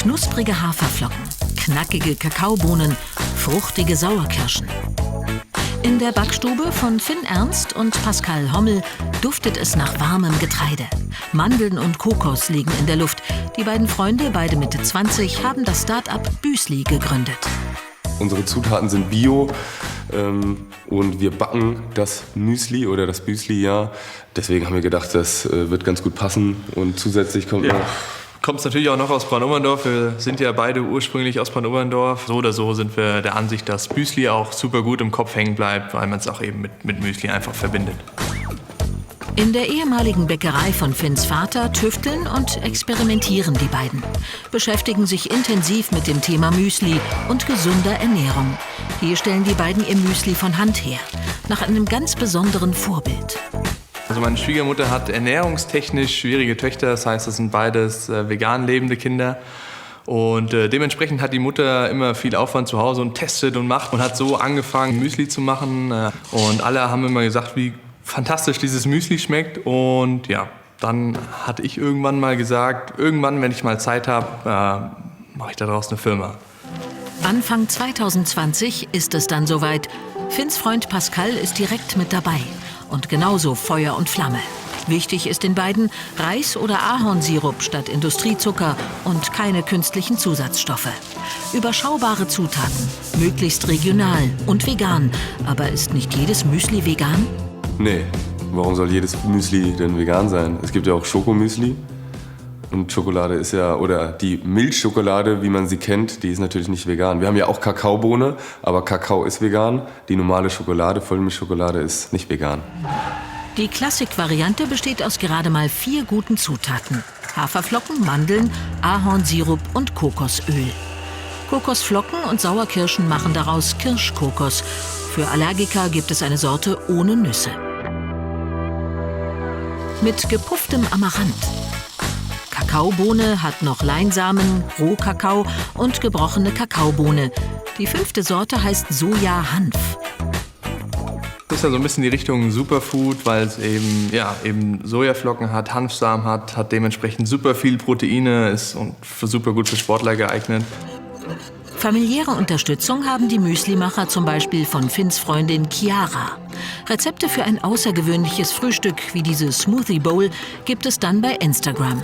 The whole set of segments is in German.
Knusprige Haferflocken, knackige Kakaobohnen, fruchtige Sauerkirschen. In der Backstube von Finn Ernst und Pascal Hommel duftet es nach warmem Getreide. Mandeln und Kokos liegen in der Luft. Die beiden Freunde, beide Mitte 20, haben das Start-up Büsli gegründet. Unsere Zutaten sind bio und wir backen das Müsli oder das Büsli, ja. Deswegen haben wir gedacht, das wird ganz gut passen und zusätzlich kommt noch... Kommt es natürlich auch noch aus Bran-Oberndorf. Wir sind ja beide ursprünglich aus Bran-Oberndorf. So oder so sind wir der Ansicht, dass Büsli auch super gut im Kopf hängen bleibt, weil man es auch eben mit Müsli einfach verbindet. In der ehemaligen Bäckerei von Finns Vater tüfteln und experimentieren die beiden. Beschäftigen sich intensiv mit dem Thema Müsli und gesunder Ernährung. Hier stellen die beiden ihr Müsli von Hand her, nach einem ganz besonderen Vorbild. Also meine Schwiegermutter hat ernährungstechnisch schwierige Töchter, das heißt, das sind beides vegan lebende Kinder. Und dementsprechend hat die Mutter immer viel Aufwand zu Hause und testet und macht und hat so angefangen, Müsli zu machen. Und alle haben immer gesagt, wie fantastisch dieses Müsli schmeckt. Und ja, dann hatte ich irgendwann mal gesagt, irgendwann, wenn ich mal Zeit habe, mache ich daraus eine Firma. Anfang 2020 ist es dann soweit. Finns Freund Pascal ist direkt mit dabei. Und genauso Feuer und Flamme. Wichtig ist den beiden Reis- oder Ahornsirup statt Industriezucker und keine künstlichen Zusatzstoffe. Überschaubare Zutaten, möglichst regional und vegan. Aber ist nicht jedes Müsli vegan? Nee, warum soll jedes Müsli denn vegan sein? Es gibt ja auch Schokomüsli. Und Schokolade ist ja, oder die Milchschokolade, wie man sie kennt, die ist natürlich nicht vegan. Wir haben ja auch Kakaobohne, aber Kakao ist vegan. Die normale Schokolade, Vollmilchschokolade, ist nicht vegan. Die Klassik-Variante besteht aus gerade mal 4 guten Zutaten. Haferflocken, Mandeln, Ahornsirup und Kokosöl. Kokosflocken und Sauerkirschen machen daraus Kirschkokos. Für Allergiker gibt es eine Sorte ohne Nüsse. Mit gepufftem Amaranth. Kakaobohne hat noch Leinsamen, Rohkakao und gebrochene Kakaobohne. Die 5. Sorte heißt Soja-Hanf. Das ist ja so ein bisschen die Richtung Superfood, weil es eben Sojaflocken hat, Hanfsamen hat dementsprechend super viel Proteine, ist und super gut für Sportler geeignet. Familiäre Unterstützung haben die Müslimacher zum Beispiel von Finns Freundin Chiara. Rezepte für ein außergewöhnliches Frühstück wie diese Smoothie Bowl gibt es dann bei Instagram.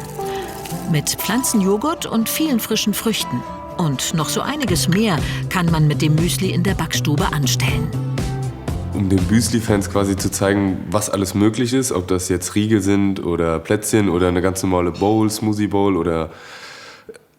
Mit Pflanzenjoghurt und vielen frischen Früchten. Und noch so einiges mehr kann man mit dem Müsli in der Backstube anstellen. Um den Müsli-Fans quasi zu zeigen, was alles möglich ist, ob das jetzt Riegel sind oder Plätzchen oder eine ganz normale Bowl, Smoothie Bowl oder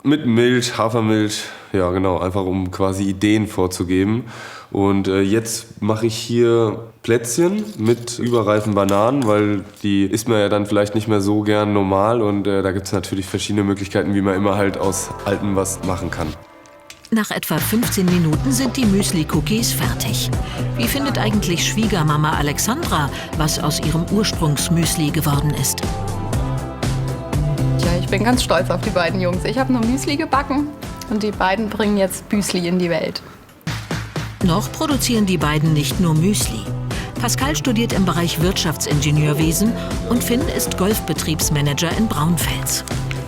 mit Milch, Hafermilch, ja genau, einfach um quasi Ideen vorzugeben. Und jetzt mache ich hier Plätzchen mit überreifen Bananen, weil die isst man ja dann vielleicht nicht mehr so gern normal. Und da gibt es natürlich verschiedene Möglichkeiten, wie man immer halt aus Altem was machen kann. Nach etwa 15 Minuten sind die Müsli-Cookies fertig. Wie findet eigentlich Schwiegermama Alexandra, was aus ihrem Ursprungsmüsli geworden ist? Ja, ich bin ganz stolz auf die beiden Jungs. Ich habe nur Müsli gebacken und die beiden bringen jetzt Büsli in die Welt. Noch produzieren die beiden nicht nur Müsli. Pascal studiert im Bereich Wirtschaftsingenieurwesen und Finn ist Golfbetriebsmanager in Braunfels.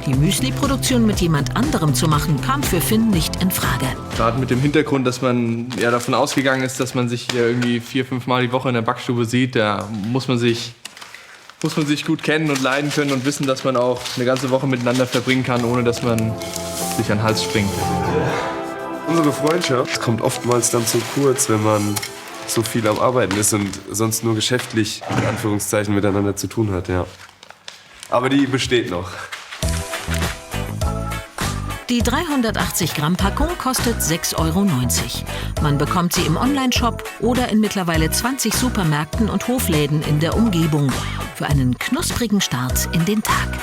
Die Müsli-Produktion mit jemand anderem zu machen, kam für Finn nicht in Frage. Gerade mit dem Hintergrund, dass man ja davon ausgegangen ist, dass man sich irgendwie 4-5 Mal die Woche in der Backstube sieht, da muss man sich gut kennen und leiden können und wissen, dass man auch eine ganze Woche miteinander verbringen kann, ohne dass man sich an den Hals springt. Unsere Freundschaft kommt oftmals dann zu kurz, wenn man so viel am Arbeiten ist und sonst nur geschäftlich, in Anführungszeichen, miteinander zu tun hat, ja. Aber die besteht noch. Die 380 Gramm Packung kostet 6,90 €. Man bekommt sie im Onlineshop oder in mittlerweile 20 Supermärkten und Hofläden in der Umgebung für einen knusprigen Start in den Tag.